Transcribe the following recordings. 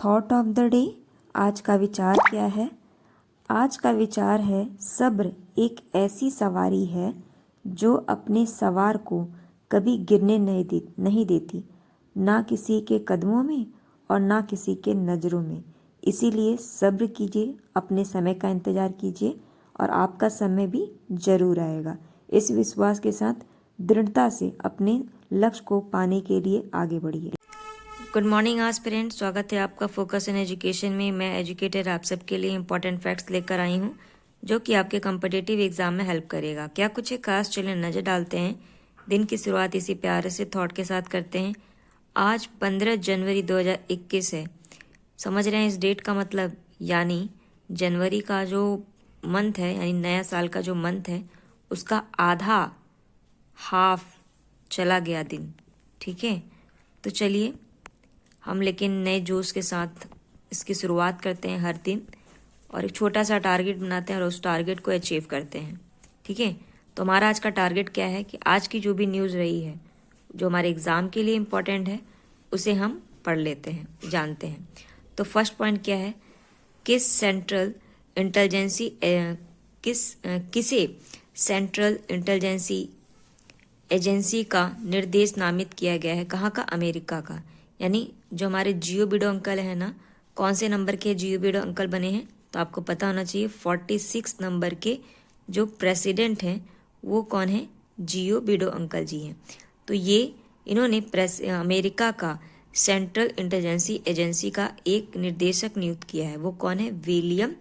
Thought of the day, आज का विचार क्या है? आज का विचार है, सब्र एक ऐसी सवारी है जो अपने सवार को कभी गिरने नहीं देती, ना किसी के कदमों में और ना किसी के नज़रों में। इसीलिए सब्र कीजिए, अपने समय का इंतज़ार कीजिए और आपका समय भी ज़रूर आएगा। इस विश्वास के साथ दृढ़ता से अपने लक्ष्य को पाने के लिए आगे बढ़िए। गुड मॉर्निंग एस्पिरेंट, स्वागत है आपका फोकस इन एजुकेशन में। मैं एजुकेटर आप सबके लिए इंपॉर्टेंट फैक्ट्स लेकर आई हूँ जो कि आपके कम्पिटिटिव एग्जाम में हेल्प करेगा। क्या कुछ है खास, चलिए नज़र डालते हैं। दिन की शुरुआत इसी प्यारे से थॉट के साथ करते हैं। आज 15 जनवरी 2021 है। समझ रहे हैं इस डेट का मतलब? यानी जनवरी का जो मंथ है, यानी नया साल का जो मंथ है, उसका आधा हाफ चला गया दिन। ठीक है, तो चलिए हम लेकिन नए जोश के साथ इसकी शुरुआत करते हैं हर दिन, और एक छोटा सा टारगेट बनाते हैं और उस टारगेट को अचीव करते हैं। ठीक है, तो हमारा आज का टारगेट क्या है कि आज की जो भी न्यूज़ रही है, जो हमारे एग्ज़ाम के लिए इम्पोर्टेंट है, उसे हम पढ़ लेते हैं, जानते हैं। तो फर्स्ट पॉइंट क्या है? किसे सेंट्रल इंटेलिजेंसी एजेंसी का निर्देश नामित किया गया है? कहाँ का? अमेरिका का। यानी जो हमारे जियो बिडो अंकल है ना, कौन से नंबर के जियो बिडो अंकल बने हैं? तो आपको पता होना चाहिए 46 नंबर के जो प्रेसिडेंट हैं वो कौन है? जियो बिडो अंकल जी हैं। तो ये इन्होंने अमेरिका का सेंट्रल इंटेलिजेंसी एजेंसी का एक निर्देशक नियुक्त किया है। वो कौन है? William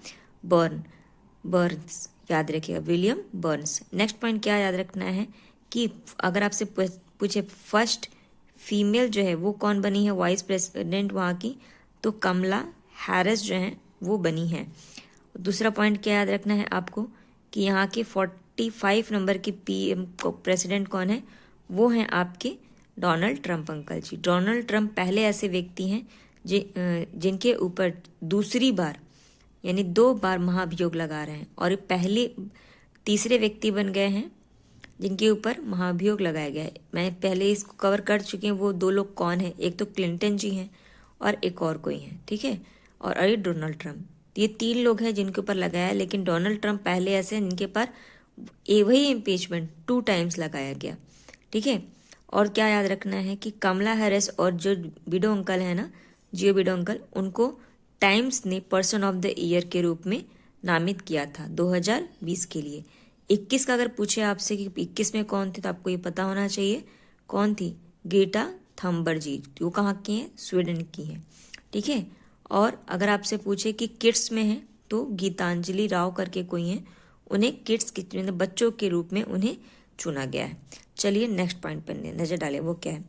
Burns. याद रखिएगा, विलियम बर्न्स। नेक्स्ट पॉइंट क्या याद रखना है कि अगर आपसे पूछे फर्स्ट फीमेल जो है वो कौन बनी है वाइस प्रेसिडेंट वहाँ की, तो कमला हैरिस जो है वो बनी है। दूसरा पॉइंट क्या याद रखना है आपको कि यहाँ के 45 नंबर की पीएम प्रेसिडेंट कौन है? वो हैं आपके डोनाल्ड ट्रंप अंकल जी। डोनाल्ड ट्रंप पहले ऐसे व्यक्ति हैं जिनके ऊपर दूसरी बार यानी 2 बार महाभियोग लगा रहे हैं, और पहले तीसरे व्यक्ति बन गए हैं जिनके ऊपर महाभियोग लगाया गया है। मैं पहले इसको कवर कर चुकी हूँ। वो 2 लोग कौन है? एक तो क्लिंटन जी हैं और एक और कोई है। ठीक है, और अरे डोनाल्ड ट्रंप। ये 3 लोग हैं जिनके ऊपर लगाया है, लेकिन डोनाल्ड ट्रंप पहले ऐसे हैं जिनके ऊपर वही इम्पीचमेंट 2 टाइम्स लगाया गया। ठीक है, और क्या याद रखना है कि कमला हैरिस और जो बिडो अंकल है ना, जियो बिडो अंकल, उनको टाइम्स ने पर्सन ऑफ द ईयर के रूप में नामित किया था 2020 के लिए। 21 का अगर पूछे आपसे कि 21 में कौन थी, तो आपको ये पता होना चाहिए कौन थी? ग्रेटा थम्बर जी। वो कहाँ की हैं? स्वीडन की हैं। ठीक है, और अगर आपसे पूछे कि किड्स में है, तो गीतांजलि राव करके कोई हैं, उन्हें किड्स के बच्चों के रूप में उन्हें चुना गया है। चलिए नेक्स्ट पॉइंट पर नजर डालें। वो क्या है?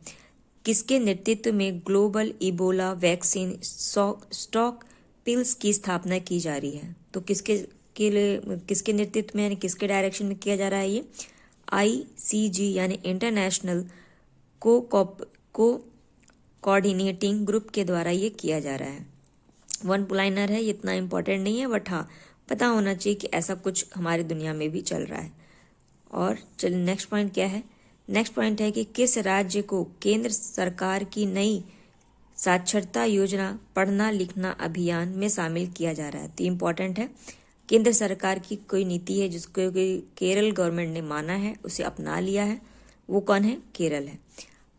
किसके नेतृत्व में global Ebola vaccine stock pills की स्थापना की जा रही है? तो किसके नेतृत्व में यानी किसके डायरेक्शन में किया जा रहा है? ये ICG यानी इंटरनेशनल कोऑर्डिनेटिंग ग्रुप के द्वारा ये किया जा रहा है। 1 लाइनर है, ये इतना इम्पोर्टेंट नहीं है, बट हाँ पता होना चाहिए कि ऐसा कुछ हमारी दुनिया में भी चल रहा है। और चलिए नेक्स्ट पॉइंट क्या है? नेक्स्ट पॉइंट है कि किस राज्य को केंद्र सरकार की नई साक्षरता योजना पढ़ना लिखना अभियान में शामिल किया जा रहा है? तो इम्पोर्टेंट है, केंद्र सरकार की कोई नीति है जिसको केरल गवर्नमेंट ने माना है, उसे अपना लिया है। वो कौन है? केरल है।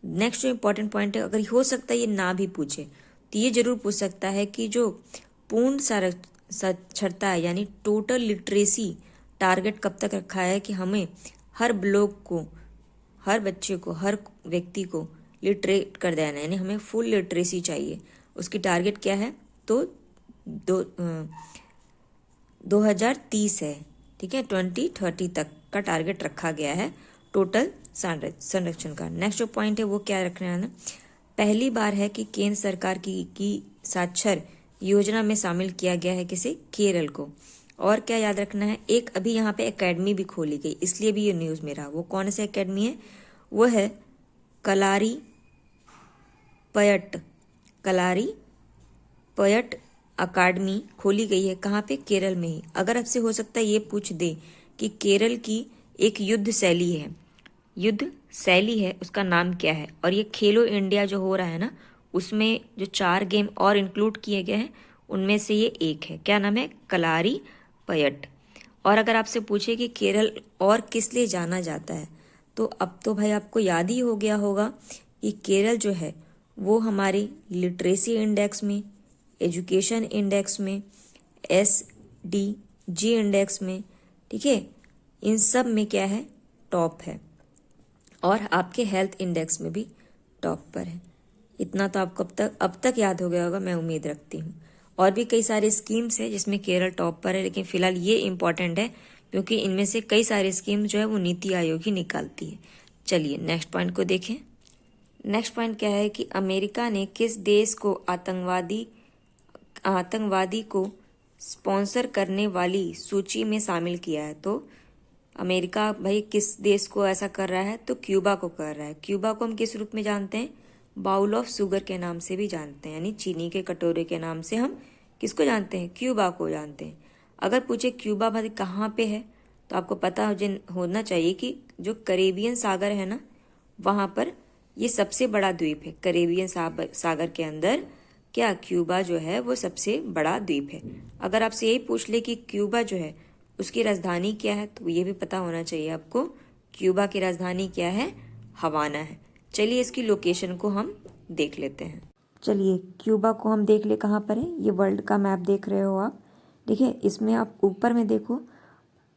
नेक्स्ट जो इम्पोर्टेंट पॉइंट है, अगर हो सकता है ये ना भी पूछे तो ये जरूर पूछ सकता है कि जो पूर्ण साक्षरता है यानी टोटल लिटरेसी टारगेट कब तक रखा है कि हमें हर ब्लॉक को, हर बच्चे को, हर व्यक्ति को लिटरेट कर देना है, यानी हमें फुल लिटरेसी चाहिए। उसकी टारगेट क्या है? तो 2030 है। ठीक है, 2030 तक का टारगेट रखा गया है टोटल संरक्षण का। नेक्स्ट जो पॉइंट है वो क्या रखना है ना, पहली बार है कि केंद्र सरकार की साक्षर योजना में शामिल किया गया है किसे? केरल को। और क्या याद रखना है, एक अभी यहाँ पे एकेडमी भी खोली गई, इसलिए भी ये न्यूज़ में रहा। वो कौन सी एकेडमी है? वो है कलारी पयट अकादमी खोली गई है। कहाँ पे? केरल में ही। अगर आपसे हो सकता है ये पूछ दे कि केरल की एक युद्ध शैली है, उसका नाम क्या है? और ये खेलो इंडिया जो हो रहा है ना, उसमें जो 4 गेम और इंक्लूड किए गए हैं उनमें से ये एक है। क्या नाम है? कलारी पयट। और अगर आपसे पूछे कि केरल और किस लिए जाना जाता है, तो अब तो भाई आपको याद ही हो गया होगा कि केरल जो है वो हमारे लिटरेसी इंडेक्स में, एजुकेशन इंडेक्स में, SDG इंडेक्स में, ठीक है, इन सब में क्या है? टॉप है। और आपके हेल्थ इंडेक्स में भी टॉप पर है। इतना तो आपको अब तक याद हो गया होगा, मैं उम्मीद रखती हूँ। और भी कई सारे स्कीम्स है जिसमें केरल टॉप पर है, लेकिन फिलहाल ये इम्पॉर्टेंट है क्योंकि इनमें से कई सारे स्कीम जो है वो नीति आयोग ही निकालती है। चलिए नेक्स्ट पॉइंट को देखें। नेक्स्ट पॉइंट क्या है कि अमेरिका ने किस देश को आतंकवादी को स्पॉन्सर करने वाली सूची में शामिल किया है? तो अमेरिका भाई किस देश को ऐसा कर रहा है? तो क्यूबा को कर रहा है। क्यूबा को हम किस रूप में जानते हैं? बाउल ऑफ शुगर के नाम से भी जानते हैं, यानी चीनी के कटोरे के नाम से हम किसको जानते हैं? क्यूबा को जानते हैं। अगर पूछे क्यूबा भाई कहाँ पे है, तो आपको पता होना चाहिए कि जो करेबियन सागर है ना, वहाँ पर ये सबसे बड़ा द्वीप है। करेबियन सागर के अंदर क्या क्यूबा जो है वो सबसे बड़ा द्वीप है। अगर आपसे यही पूछ ले कि क्यूबा जो है उसकी राजधानी क्या है, तो ये भी पता होना चाहिए आपको। क्यूबा की राजधानी क्या है? हवाना है। चलिए इसकी लोकेशन को हम देख लेते हैं। चलिए क्यूबा को हम देख ले कहाँ पर है। ये वर्ल्ड का मैप देख रहे हो आप। देखिए इसमें आप ऊपर में देखो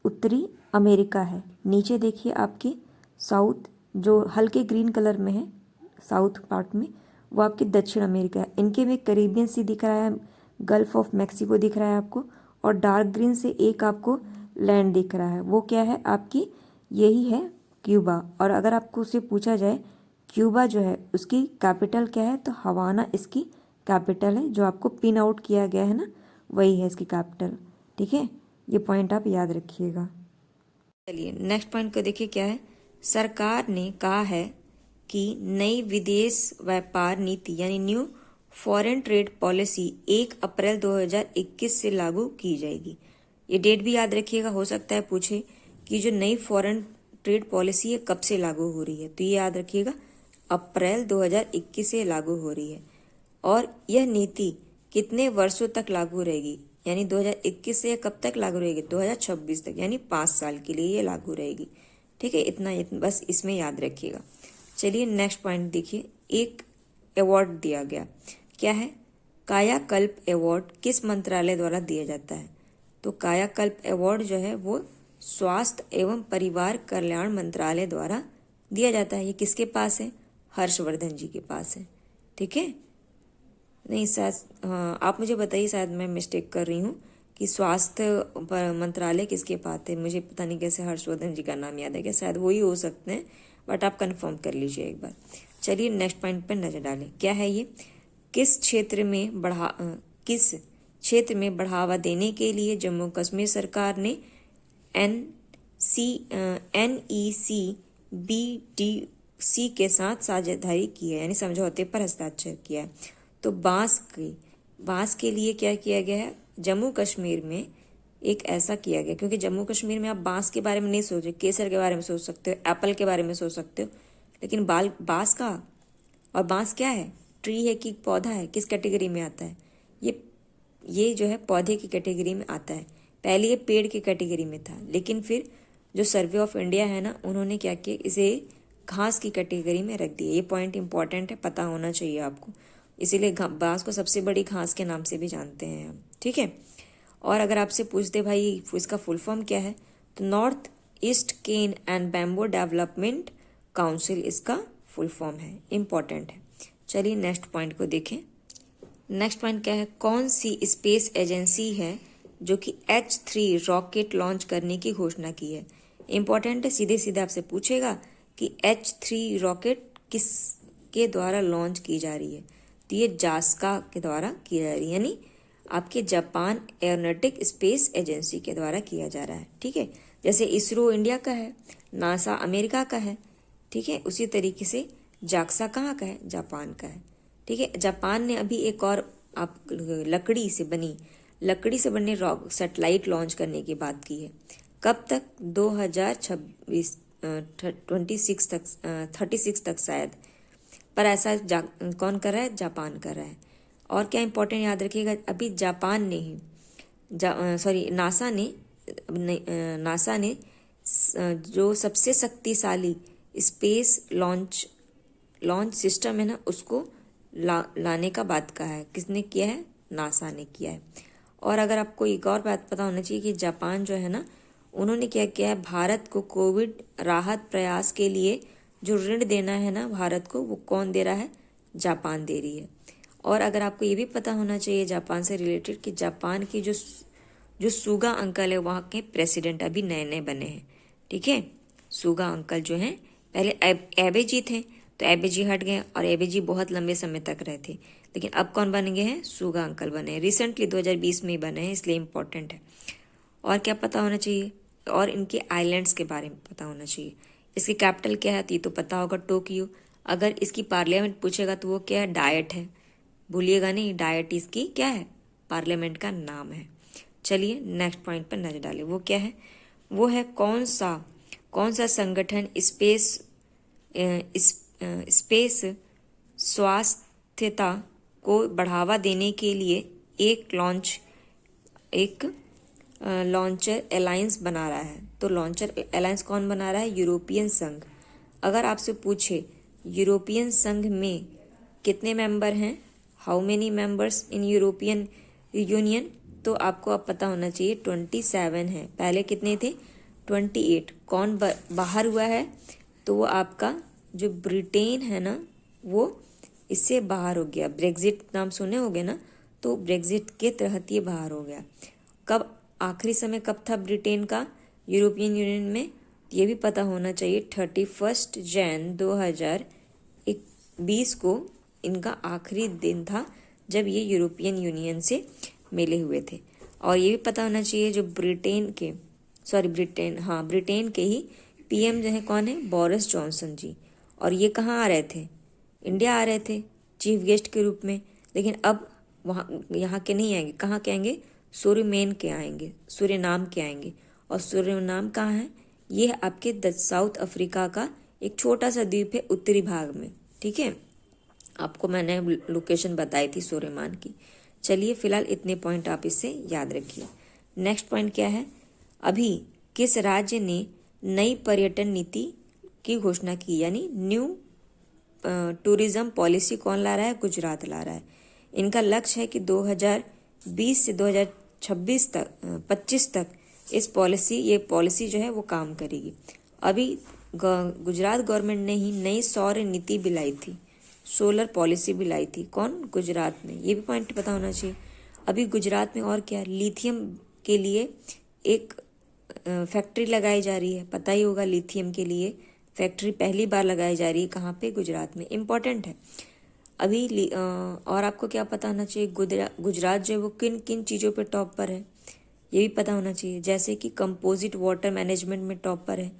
उत्तरी अमेरिका है, नीचे देखिए आपकी साउथ जो हल्के ग्रीन कलर में है, साउथ पार्ट में वो आपकी दक्षिण अमेरिका है। इनके में करीबियन सी दिख रहा है, गल्फ ऑफ मैक्सिको दिख रहा है आपको, और डार्क ग्रीन से एक आपको लैंड दिख रहा है, वो क्या है? आपकी यही है क्यूबा। और अगर आपको उससे पूछा जाए क्यूबा जो है उसकी कैपिटल क्या है, तो हवाना इसकी कैपिटल है। जो आपको पिन आउट किया गया है ना, वही है इसकी कैपिटल। ठीक है, ये पॉइंट आप याद रखिएगा। चलिए नेक्स्ट पॉइंट को देखिए क्या है। सरकार ने कहा है कि नई विदेश व्यापार नीति यानी न्यू फॉरेन ट्रेड पॉलिसी 1 अप्रैल 2021 से लागू की जाएगी। ये डेट भी याद रखिएगा, हो सकता है पूछे कि जो नई फॉरेन ट्रेड पॉलिसी है कब से लागू हो रही है, तो ये याद रखिएगा अप्रैल 2021 से लागू हो रही है। और यह नीति कितने वर्षों तक लागू रहेगी, यानी 2021 से कब तक लागू रहेगी? 2026 तक, यानी 5 साल के लिए ये लागू रहेगी। ठीक है, इतना बस इसमें याद रखिएगा। चलिए नेक्स्ट पॉइंट देखिए। एक अवार्ड दिया गया, क्या है? कायाकल्प अवार्ड किस मंत्रालय द्वारा दिया जाता है? तो कायाकल्प अवार्ड जो है वो स्वास्थ्य एवं परिवार कल्याण मंत्रालय द्वारा दिया जाता है। ये किसके पास है? हर्षवर्धन जी के पास है। ठीक है, नहीं शायद, हाँ आप मुझे बताइए, शायद मैं मिस्टेक कर रही हूँ कि स्वास्थ्य मंत्रालय किसके पास है। मुझे पता नहीं कैसे हर्षवर्धन जी का नाम याद है, क्या शायद वही हो सकते हैं, बट आप कंफर्म कर लीजिए एक बार। चलिए नेक्स्ट पॉइंट पर नजर डालें। क्या है ये? किस क्षेत्र में बढ़ावा देने के लिए जम्मू कश्मीर सरकार ने NECBDC के साथ साझेदारी की है, यानी समझौते पर हस्ताक्षर किया है? तो बांस के लिए क्या किया गया है? जम्मू कश्मीर में एक ऐसा किया गया, क्योंकि जम्मू कश्मीर में आप बांस के बारे में नहीं सोचे, केसर के बारे में सोच सकते हो, एप्पल के बारे में सोच सकते हो, लेकिन बांस का, और बांस क्या है? ट्री है कि पौधा है? किस कैटेगरी में आता है? ये जो है पौधे की कैटेगरी में आता है। पहले ये पेड़ की कैटेगरी में था, लेकिन फिर जो सर्वे ऑफ इंडिया है ना, उन्होंने क्या किया, इसे घास की कैटेगरी में रख दिया। ये पॉइंट इंपॉर्टेंट है, पता होना चाहिए आपको। इसीलिए बांस को सबसे बड़ी घास के नाम से भी जानते हैं हम। ठीक है, और अगर आपसे पूछ दे भाई इसका फुल फॉर्म क्या है, तो north east cane and bamboo development council इसका फुल फॉर्म है, इम्पॉर्टेंट है। चलिए नेक्स्ट पॉइंट को देखें। नेक्स्ट पॉइंट क्या है? कौन सी स्पेस एजेंसी है जो कि H3 रॉकेट लॉन्च करने की घोषणा की है? इम्पॉर्टेंट है, सीधे सीधे आपसे पूछेगा कि H3 रॉकेट किस के द्वारा लॉन्च की जा रही है, तो ये जास्का के द्वारा की जा रही है, यानी आपके जापान एरोनॉटिक स्पेस एजेंसी के द्वारा किया जा रहा है। ठीक है, जैसे इसरो इंडिया का है, नासा अमेरिका का है, ठीक है, उसी तरीके से जाक्सा कहाँ का है? जापान का है। ठीक है, जापान ने अभी एक और लकड़ी से बने सैटेलाइट लॉन्च करने की बात की है। कब तक? 2026 36 तक शायद पर ऐसा कौन कर रहा है? जापान कर रहा है। और क्या इंपॉर्टेंट याद रखिएगा, अभी जापान ने ही नासा ने जो सबसे शक्तिशाली स्पेस लॉन्च सिस्टम है ना, उसको लाने का बात कहा है। किसने किया है? नासा ने किया है। और अगर आपको एक और बात पता होना चाहिए कि जापान जो है ना, उन्होंने क्या किया है, भारत को कोविड राहत प्रयास के लिए जो ऋण देना है ना भारत को, वो कौन दे रहा है? जापान दे रही है। और अगर आपको ये भी पता होना चाहिए जापान से रिलेटेड कि जापान की जो सुगा अंकल है, वहाँ के प्रेसिडेंट अभी नए नए बने हैं। ठीक है, सुगा अंकल जो हैं, पहले एबे जी थे, तो एबे जी हट गए और एबे जी बहुत लंबे समय तक रहे थे, लेकिन अब कौन बन गए हैं? सुगा अंकल बने हैं। रिसेंटली 2020 में ही बने हैं, इसलिए इम्पोर्टेंट है। और क्या पता होना चाहिए? और इनके आइलैंड्स के बारे में पता होना चाहिए। इसकी कैपिटल क्या है? ये तो पता होगा, टोक्यो। अगर इसकी पार्लियामेंट पूछेगा तो वो क्या है? डायट है, भूलिएगा नहीं, डायट इसकी क्या है? पार्लियामेंट का नाम है। चलिए नेक्स्ट पॉइंट पर नजर डालें, वो क्या है? वो है कौन सा संगठन स्पेस स्वास्थ्यता को बढ़ावा देने के लिए एक लॉन्चर अलायंस बना रहा है। तो लॉन्चर अलायंस कौन बना रहा है? यूरोपियन संघ। अगर आपसे पूछे यूरोपियन संघ में कितने मेंबर हैं, how many members in European union, तो आपको अब पता होना चाहिए 27 है। पहले कितने थे? 28। कौन बाहर हुआ है? तो वो आपका जो ब्रिटेन है ना, वो इससे बाहर हो गया। ब्रेग्जिट नाम सुने होगे ना, तो ब्रेग्जिट के तहत ये बाहर हो गया। कब आखिरी समय कब था ब्रिटेन का यूरोपियन यूनियन में? ये भी पता होना चाहिए। 31 जैन 2020 को इनका आखिरी दिन था जब ये यूरोपियन यूनियन से मिले हुए थे। और ये भी पता होना चाहिए जो ब्रिटेन के ही पीएम जो है कौन है? बोरिस जॉनसन जी। और ये कहाँ आ रहे थे? इंडिया आ रहे थे चीफ गेस्ट के रूप में, लेकिन अब यहाँ के नहीं आएंगे। कहाँ के आएंगे? सूरीमेन के आएंगे, सूरीनाम के आएंगे। और सूरीनाम कहाँ है? ये आपके साउथ अफ्रीका का एक छोटा सा द्वीप है उत्तरी भाग में। ठीक है, आपको मैंने लोकेशन बताई थी सूरीमान की। चलिए फिलहाल इतने पॉइंट आप इससे याद रखिए। नेक्स्ट पॉइंट क्या है? अभी किस राज्य ने नई पर्यटन नीति की घोषणा की, यानी न्यू टूरिज्म पॉलिसी कौन ला रहा है? गुजरात ला रहा है। इनका लक्ष्य है कि 2020 से 2026 तक 25 तक ये पॉलिसी जो है वो काम करेगी। अभी गुजरात गवर्नमेंट ने ही नई सौर नीति भी लाई थी, सोलर पॉलिसी भी लाई थी। कौन? गुजरात ने। ये भी पॉइंट पता होना चाहिए। अभी गुजरात में और क्या? लिथियम के लिए एक फैक्ट्री लगाई जा रही है। पता ही होगा, लिथियम के लिए फैक्ट्री पहली बार लगाई जा रही है। कहाँ पे? गुजरात में। इम्पॉर्टेंट है। अभी और आपको क्या पता होना चाहिए? गुजरात जो है वो किन किन चीज़ों पे टॉप पर है, ये भी पता होना चाहिए। जैसे कि कंपोजिट वाटर मैनेजमेंट में टॉप पर है,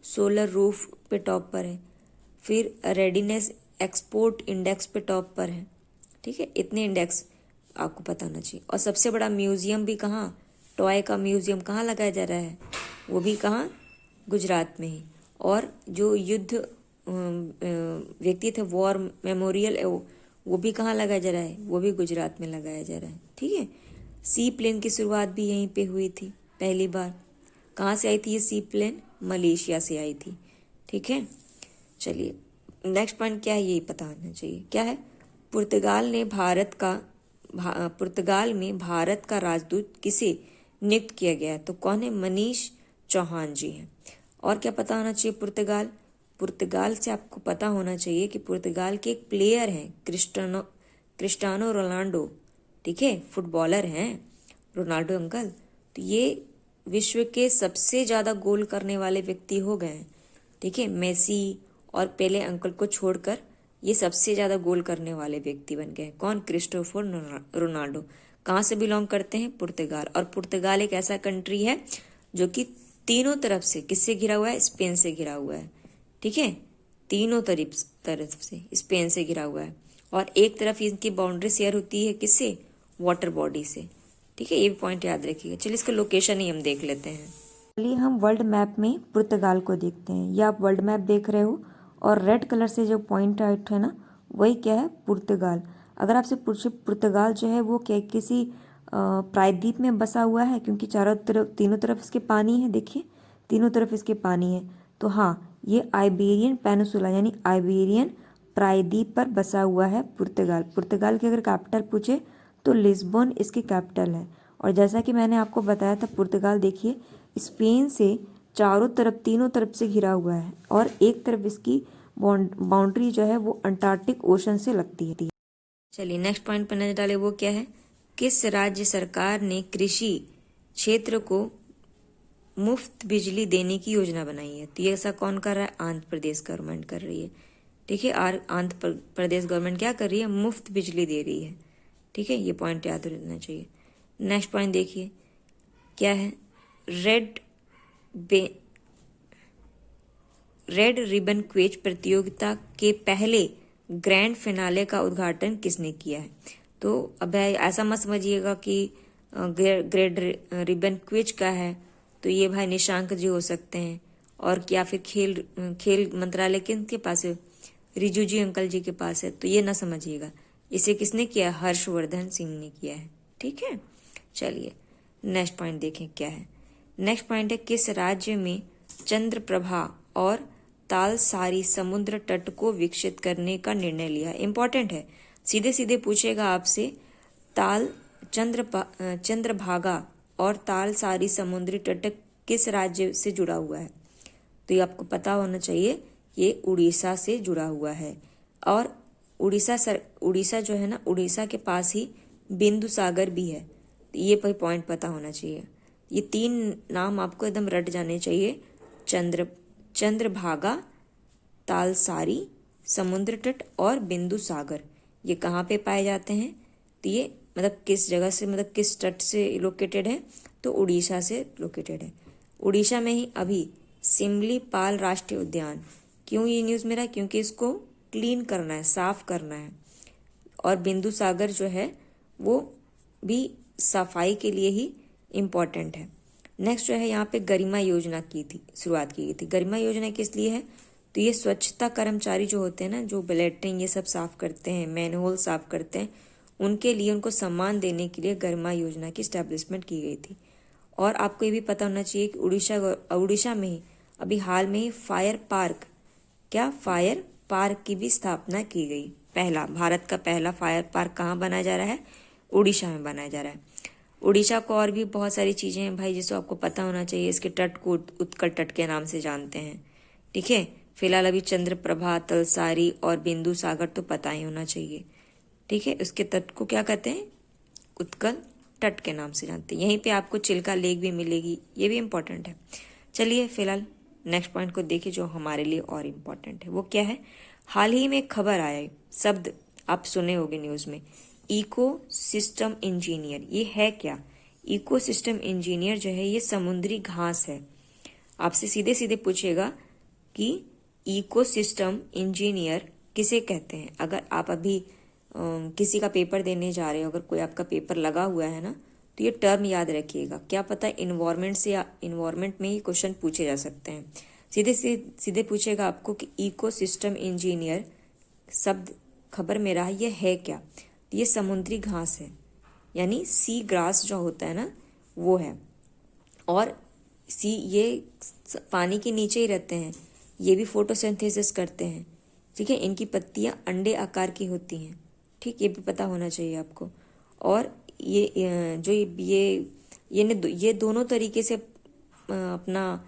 सोलर रूफ पे टॉप पर है, फिर रेडीनेस एक्सपोर्ट इंडेक्स पे टॉप पर है। ठीक है, इतने इंडेक्स आपको पता होना चाहिए। और सबसे बड़ा म्यूजियम भी कहाँ? टॉय का म्यूजियम कहाँ लगाया जा रहा है? वो भी कहाँ? गुजरात में ही। और जो युद्ध व्यक्ति थे, वॉर मेमोरियल है, वो भी कहाँ लगाया जा रहा है? वो भी गुजरात में लगाया जा रहा है। ठीक है, सी प्लेन की शुरुआत भी यहीं पे हुई थी पहली बार। कहाँ से आई थी ये सी प्लेन? मलेशिया से आई थी। ठीक है, चलिए नेक्स्ट पॉइंट क्या है, यही पता होना चाहिए। क्या है? पुर्तगाल में भारत का राजदूत किसे नियुक्त किया गया है? तो कौन है? मनीष चौहान जी हैं। और क्या पता होना चाहिए? पुर्तगाल से आपको पता होना चाहिए कि पुर्तगाल के एक प्लेयर हैं, क्रिस्टियानो रोनाल्डो। ठीक है, फुटबॉलर हैं रोनाल्डो अंकल। तो ये विश्व के सबसे ज़्यादा गोल करने वाले व्यक्ति हो गए हैं। ठीक है, मेसी और पेले अंकल को छोड़कर ये सबसे ज़्यादा गोल करने वाले व्यक्ति बन गए। कौन? Christopher Ronaldo. कहाँ से बिलोंग करते हैं? पुर्तगाल। और पुर्तगाल एक ऐसा कंट्री है जो कि तीनों तरफ से किससे घिरा हुआ है? स्पेन से घिरा हुआ है। ठीक है, तीनों तरफ से स्पेन से घिरा हुआ है। और एक तरफ इनकी बाउंड्री शेयर होती है किससे? वाटर बॉडी से। ठीक है, ये भी पॉइंट याद रखिएगा। चलिए इसका लोकेशन ही हम देख लेते हैं। चलिए हम वर्ल्ड मैप में पुर्तगाल को देखते हैं। ये आप वर्ल्ड मैप देख रहे हो और रेड कलर से जो पॉइंट आउट है ना, वही क्या है, पुर्तगाल। अगर आपसे पूछे पुर्तगाल जो है वो क्या किसी प्रायद्वीप में बसा हुआ है, क्योंकि चारों तरफ तीनों तरफ इसके पानी है, देखिए तीनों तरफ इसके पानी है। तो हाँ, ये आइबेरियन पेनिसुला यानी आइबेरियन प्रायद्वीप पर बसा हुआ है पुर्तगाल। पुर्तगाल की अगर कैपिटल पूछे तो लिस्बन इसकी कैपिटल है। और जैसा कि मैंने आपको बताया था, पुर्तगाल देखिए स्पेन से चारों तरफ तीनों तरफ से घिरा हुआ है और एक तरफ इसकी बाउंड्री जो है वो अंटार्कटिक ओशन से लगती है। चलिए नेक्स्ट पॉइंट पर नजर डाले, वो क्या है, किस राज्य सरकार ने कृषि क्षेत्र को मुफ्त बिजली देने की योजना बनाई है? तो ये ऐसा कौन कर रहा है? आंध्र प्रदेश गवर्नमेंट कर रही है। ठीक है, आंध्र प्रदेश गवर्नमेंट क्या कर रही है? मुफ्त बिजली दे रही है। ठीक है, ये पॉइंट याद रखना चाहिए। नेक्स्ट पॉइंट देखिए क्या है, रेड रिबन क्विज प्रतियोगिता के पहले ग्रैंड फिनाले का उद्घाटन किसने किया है? तो अब ऐसा मत समझिएगा कि ग्रेड रिबन क्विज का है तो ये भाई निशांक जी हो सकते हैं, और या फिर खेल मंत्रालय किनके पास है? रिजू जी अंकल जी के पास है। तो ये ना समझिएगा, इसे किसने किया? हर्षवर्धन सिंह ने किया है। ठीक है, चलिए नेक्स्ट पॉइंट देखें क्या है। नेक्स्ट पॉइंट है, किस राज्य में चंद्रप्रभा और तालसारी समुद्र तट को विकसित करने का निर्णय लिया? इंपॉर्टेंट है, सीधे सीधे पूछेगा आपसे, चंद्रभागा और तालसारी समुद्री तट किस राज्य से जुड़ा हुआ है? तो ये आपको पता होना चाहिए, ये उड़ीसा से जुड़ा हुआ है। और उड़ीसा जो है ना, उड़ीसा के पास ही बिंदु सागर भी है। तो ये पॉइंट पता होना चाहिए। ये तीन नाम आपको एकदम रट जाने चाहिए, चंद्रभागा, तालसारी समुद्र तट और बिंदु सागर। ये कहाँ पे पाए जाते हैं? तो ये मतलब किस जगह से, मतलब किस तट से लोकेटेड है? तो उड़ीसा से लोकेटेड है। उड़ीसा में ही अभी सिमलीपाल राष्ट्रीय उद्यान, क्यों ये न्यूज़ में रहा? क्योंकि इसको क्लीन करना है, साफ करना है। और बिंदु सागर जो है वो भी सफाई के लिए ही इम्पोर्टेंट है। नेक्स्ट जो है, यहाँ पे गरिमा योजना की थी, शुरुआत की गई थी। गरिमा योजना किस लिए है? तो ये स्वच्छता कर्मचारी जो होते हैं ना, जो ब्लैटरिंग ये सब साफ करते हैं, मैनहोल साफ करते हैं, उनके लिए उनको सम्मान देने के लिए गरिमा योजना की स्टैब्लिशमेंट की गई थी। और आपको ये भी पता होना चाहिए कि उड़ीसा में ही अभी हाल में ही फायर पार्क की भी स्थापना की गई। भारत का पहला फायर पार्क कहाँ बनाया जा रहा है? उड़ीसा में बनाया जा रहा है। उड़ीसा को और भी बहुत सारी चीज़ें हैं भाई जिसको आपको पता होना चाहिए। इसके तट को उत्कल तट के नाम से जानते हैं। ठीक है, फिलहाल अभी चंद्रप्रभा, तलसारी और बिंदु सागर तो पता ही होना चाहिए। ठीक है, उसके तट को क्या कहते हैं? उत्कल तट के नाम से जानते हैं। यहीं पे आपको चिल्का लेक भी मिलेगी, ये भी इम्पोर्टेंट है। चलिए फिलहाल नेक्स्ट पॉइंट को देखिए जो हमारे लिए और इम्पोर्टेंट है। वो क्या है? हाल ही में खबर आया, शब्द आप सुने होंगे न्यूज़ में, इको सिस्टम इंजीनियर। ये है क्या? इको सिस्टम इंजीनियर जो है ये समुद्री घास है। आपसे सीधे सीधे पूछेगा कि इको सिस्टम इंजीनियर किसे कहते हैं। अगर आप अभी किसी का पेपर देने जा रहे हो, अगर कोई आपका पेपर लगा हुआ है ना, तो ये टर्म याद रखिएगा। क्या पता इन्वायरमेंट से या इन्वायरमेंट में ही क्वेश्चन पूछे जा सकते हैं। सीधे पूछेगा आपको कि इको सिस्टम इंजीनियर शब्द खबर में रहा, ये है क्या? ये समुद्री घास है, यानी सी ग्रास जो होता है ना वो है। और ये पानी के नीचे ही रहते हैं, ये भी फोटोसिंथेसिस करते हैं। ठीक है, इनकी पत्तियां अंडे आकार की होती हैं। ठीक, ये भी पता होना चाहिए आपको। और ये दोनों तरीके से अपना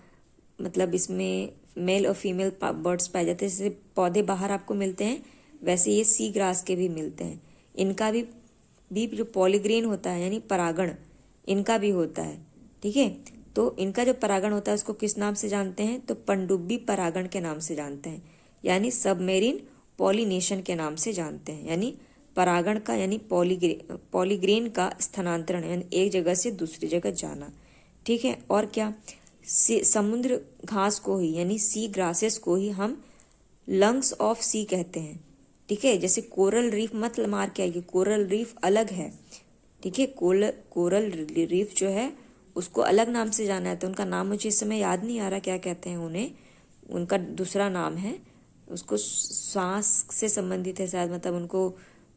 मतलब इसमें मेल और फीमेल बर्ड्स पाए जाते हैं। जैसे पौधे बाहर आपको मिलते हैं, वैसे ये सी ग्रास के भी मिलते हैं। इनका भी जो पॉलीग्रेन होता है यानी परागण, इनका भी होता है। ठीक है, तो इनका जो परागण होता है उसको किस नाम से जानते हैं? तो पनडुब्बी परागण के नाम से जानते हैं, यानी सबमेरीन पॉलिनेशन के नाम से जानते हैं। यानी परागण का यानी पॉलीग्रेन का स्थानांतरण, यानी एक जगह से दूसरी जगह जाना। ठीक है, और क्या? समुद्र घास को ही यानी सी ग्रासेस को ही हम लंग्स ऑफ सी कहते हैं। ठीक है, जैसे कोरल रीफ मत मार के आइए, कोरल रीफ अलग है। ठीक है, कोरल रीफ जो है उसको अलग नाम से जाना है। तो उनका नाम मुझे इस समय याद नहीं आ रहा क्या कहते हैं उन्हें, उनका दूसरा नाम है उसको सांस से संबंधित है शायद, मतलब उनको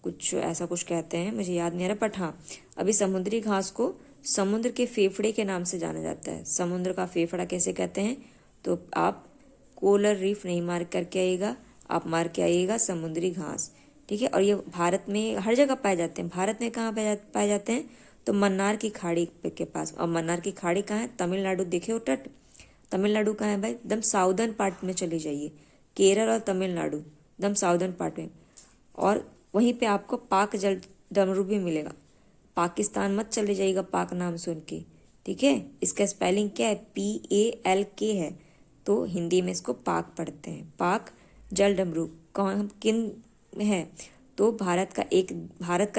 कुछ ऐसा कुछ कहते हैं, मुझे याद नहीं आ रहा, बट हाँ अभी समुद्री घास को समुद्र के फेफड़े के नाम से जाना जाता है। समुद्र का फेफड़ा कैसे कहते हैं, तो आप कोरल रीफ नहीं मार करके आइएगा, आप मार के आइएगा समुद्री घास, ठीक है। और ये भारत में हर जगह पाए जाते हैं। भारत में कहाँ पाए जाते हैं, तो मन्नार की खाड़ी के पास। और मन्नार की खाड़ी कहाँ है, तमिलनाडु, देखे हो तट, तमिलनाडु कहाँ है भाई, एकदम साउदर्न पार्ट में चले जाइए, केरल और तमिलनाडु एकदम साउदर्न पार्ट में। और वहीं पे आपको पाक जल डमरू भी मिलेगा। पाकिस्तान मत चले जाइएगा पाक नाम सुन के, ठीक है। इसका स्पेलिंग क्या है, PALK है, तो हिंदी में इसको पाक पढ़ते हैं। पाक जल डमरू कौन किन में है, तो भारत का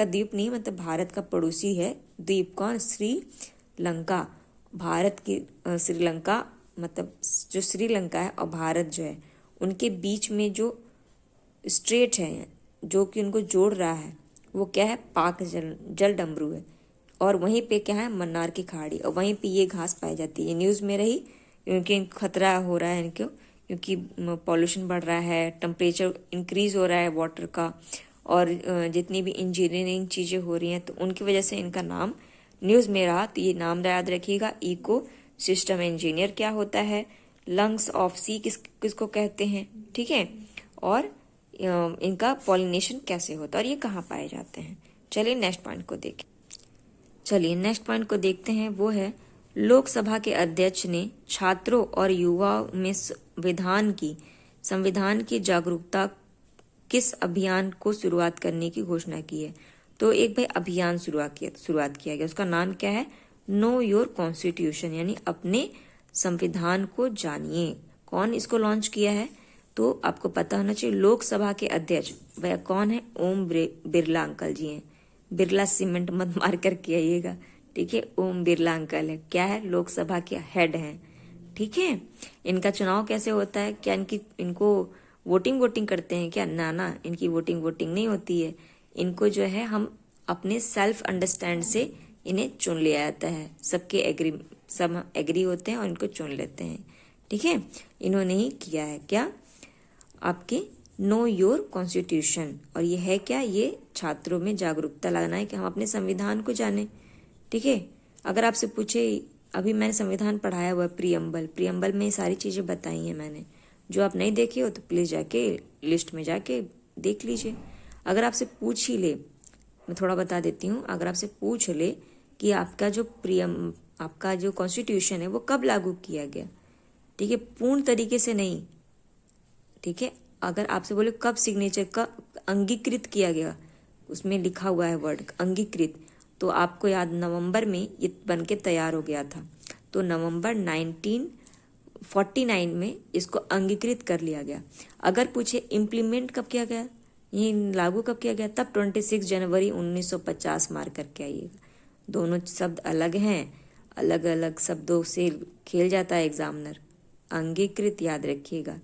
द्वीप नहीं, मतलब भारत का पड़ोसी है द्वीप, कौन, श्रीलंका। भारत की श्रीलंका, मतलब जो श्रीलंका है और भारत जो है, उनके बीच में जो स्ट्रेट है जो कि उनको जोड़ रहा है, वो क्या है, पाक जल डमरू है। और वहीं पे क्या है, मन्नार की खाड़ी, और वहीं पे ये घास पाई जाती है। ये न्यूज़ में रही क्योंकि खतरा हो रहा है इनको, क्योंकि पॉल्यूशन बढ़ रहा है, टेम्परेचर इंक्रीज हो रहा है वाटर का, और जितनी भी इंजीनियरिंग चीज़ें हो रही हैं, तो उनकी वजह से इनका नाम न्यूज़ में रहा। तो ये नाम याद रखिएगा, इको सिस्टम इंजीनियर क्या होता है, लंग्स ऑफ सी किसको कहते हैं, ठीक है। और इनका पॉलिनेशन कैसे होता है और ये कहाँ पाए जाते हैं। चलिए नेक्स्ट पॉइंट को देखते हैं। वो है, लोकसभा के अध्यक्ष ने छात्रों और युवाओं में संविधान की जागरूकता किस अभियान को शुरुआत करने की घोषणा की है। तो एक भाई अभियान शुरुआत किया गया, उसका नाम क्या है, नो योर कॉन्स्टिट्यूशन, यानी अपने संविधान को जानिए। कौन इसको लॉन्च किया है, तो आपको पता होना चाहिए। लोकसभा के अध्यक्ष वह कौन है, ओम बिरला अंकल जी हैं। बिरला सीमेंट मत मार करके आइएगा, ठीक है। ओम बिरला अंकल है, क्या है, लोकसभा के हेड हैं, ठीक है। इनका चुनाव कैसे होता है, क्या इनको वोटिंग करते हैं क्या, ना, इनकी वोटिंग नहीं होती है। इनको जो है हम अपने सेल्फ अंडरस्टैंड से इन्हें चुन लिया जाता है। सब एग्री होते हैं और इनको चुन लेते हैं, ठीक है। इन्होंने ही किया है क्या, आपके नो योर कॉन्स्टिट्यूशन। और ये है क्या, ये छात्रों में जागरूकता लाना है कि हम अपने संविधान को जाने, ठीक है। अगर आपसे पूछे, अभी मैंने संविधान पढ़ाया हुआ है, प्रियम्बल में सारी चीज़ें बताई हैं मैंने। जो आप नहीं देखे हो तो प्लीज़ जाके लिस्ट में जाके देख लीजिए। अगर आपसे पूछ ही ले, मैं थोड़ा बता देती हूँ, अगर आपसे पूछ ले कि आपका जो कॉन्स्टिट्यूशन है वो कब लागू किया गया, ठीक है, पूर्ण तरीके से नहीं, ठीक है। अगर आपसे बोले कब सिग्नेचर का अंगीकृत किया गया, उसमें लिखा हुआ है वर्ड अंगीकृत, तो आपको याद, नवंबर में ये बन के तैयार हो गया था। तो नवंबर 1949 में इसको अंगीकृत कर लिया गया। अगर पूछे इम्प्लीमेंट कब किया गया, ये लागू कब किया गया, तब 26 जनवरी 1950 मार करके आइएगा। दोनों शब्द अलग हैं, अलग अलग शब्दों से खेल जाता है एग्जामिनर। अंगीकृत याद रखिएगा,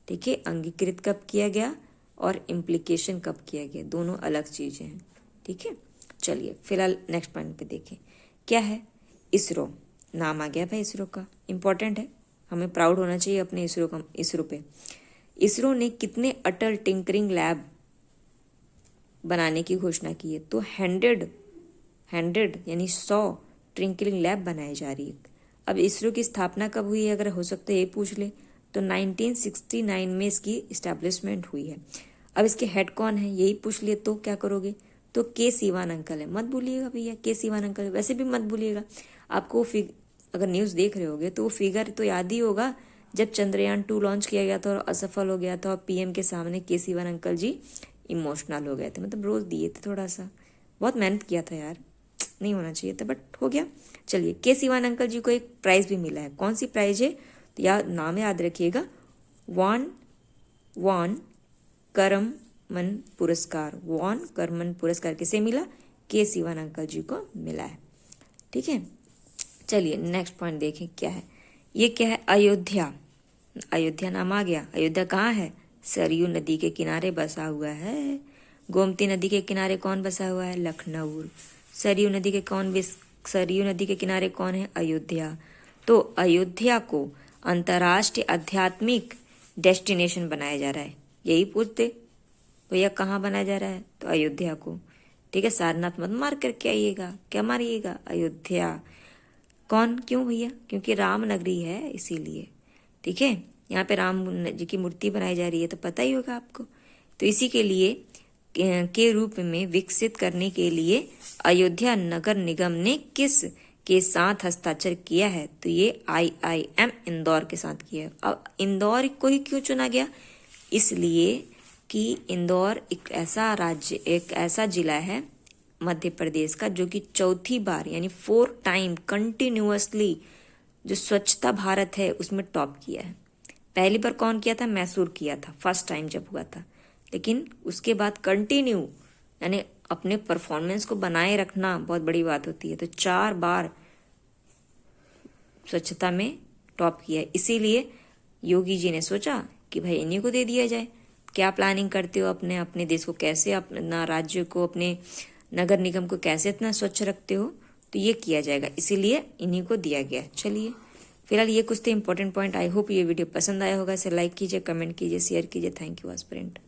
ठीक है। अंगीकृत कब किया गया और इम्प्लीकेशन कब किया गया, दोनों अलग चीजें हैं, ठीक है। चलिए फिलहाल नेक्स्ट पॉइंट पे देखें, क्या है, इसरो। नाम आ गया भाई इसरो का, इंपॉर्टेंट है, हमें प्राउड होना चाहिए अपने इसरो पे। इसरो ने कितने अटल टिंकरिंग लैब बनाने की घोषणा की है, तो 100 यानी 100 टिंकरिंग लैब बनाई जा रही है। अब इसरो की स्थापना कब हुई है, अगर हो सकता है ये पूछ ले, तो 1969 में इसकी इस्टेब्लिशमेंट हुई है। अब इसके हेड कौन है, यही पूछ लिए तो क्या करोगे, तो के सीवान अंकल है। मत भूलिएगा भैया, के सीवान अंकल है। वैसे भी मत भूलिएगा, आपको अगर न्यूज़ देख रहे होगे तो वो फिगर तो याद ही होगा, जब चंद्रयान 2 लॉन्च किया गया था और असफल हो गया था, और पीएम के सामने के सीवान अंकल जी इमोशनल हो गए थे, मतलब रोज दिए थे थोड़ा सा, बहुत मेहनत किया था यार, नहीं होना चाहिए था बट हो गया। चलिए, के सीवान अंकल जी को एक प्राइज भी मिला है। कौन सी प्राइज है, तो नाम याद रखिएगा, वान करमन पुरस्कार। वान करमन पुरस्कार किसे मिला, के सीवान अंकल जी को मिला है, ठीक है। चलिए नेक्स्ट पॉइंट देखें, क्या है ये, क्या है, अयोध्या नाम आ गया। अयोध्या कहाँ है, सरयू नदी के किनारे बसा हुआ है। गोमती नदी के किनारे कौन बसा हुआ है, लखनऊ। सरयू नदी के किनारे कौन है, अयोध्या। तो अयोध्या को अंतर्राष्ट्रीय आध्यात्मिक डेस्टिनेशन बनाया जा रहा है। यही पूछते भैया कहाँ बनाया जा रहा है, तो अयोध्या को। ठीक है, सारनाथ मत मार करके आइएगा, क्या मारिएगा, अयोध्या। कौन, क्यों भैया, क्योंकि राम नगरी है इसीलिए। ठीक है, यहाँ पे राम जी की मूर्ति बनाई जा रही है, तो पता ही होगा आपको। तो इसी के लिए के रूप में विकसित करने के लिए अयोध्या नगर निगम ने किस के साथ हस्ताक्षर किया है, तो ये IIM इंदौर के साथ किया है। अब इंदौर को ही क्यों चुना गया, इसलिए कि इंदौर एक ऐसा राज्य, एक ऐसा जिला है मध्य प्रदेश का जो कि चौथी बार यानी 4 टाइम कंटिन्यूअसली जो स्वच्छता भारत है उसमें टॉप किया है। पहली बार कौन किया था, मैसूर किया था फर्स्ट टाइम जब हुआ था, लेकिन उसके बाद कंटिन्यू यानी अपने परफॉर्मेंस को बनाए रखना बहुत बड़ी बात होती है। तो 4 बार स्वच्छता में टॉप किया है। इसीलिए योगी जी ने सोचा कि भाई इन्हीं को दे दिया जाए। क्या प्लानिंग करते हो अपने देश को कैसे, अपना राज्य को, अपने नगर निगम को कैसे इतना स्वच्छ रखते हो, तो ये किया जाएगा, इसीलिए इन्हीं को दिया गया। चलिए फिलहाल ये कुछ थे इंपॉर्टेंट पॉइंट। आई होप ये वीडियो पसंद आया होगा। इसे लाइक कीजिए, कमेंट कीजिए, शेयर कीजिए। Thank you aspirant.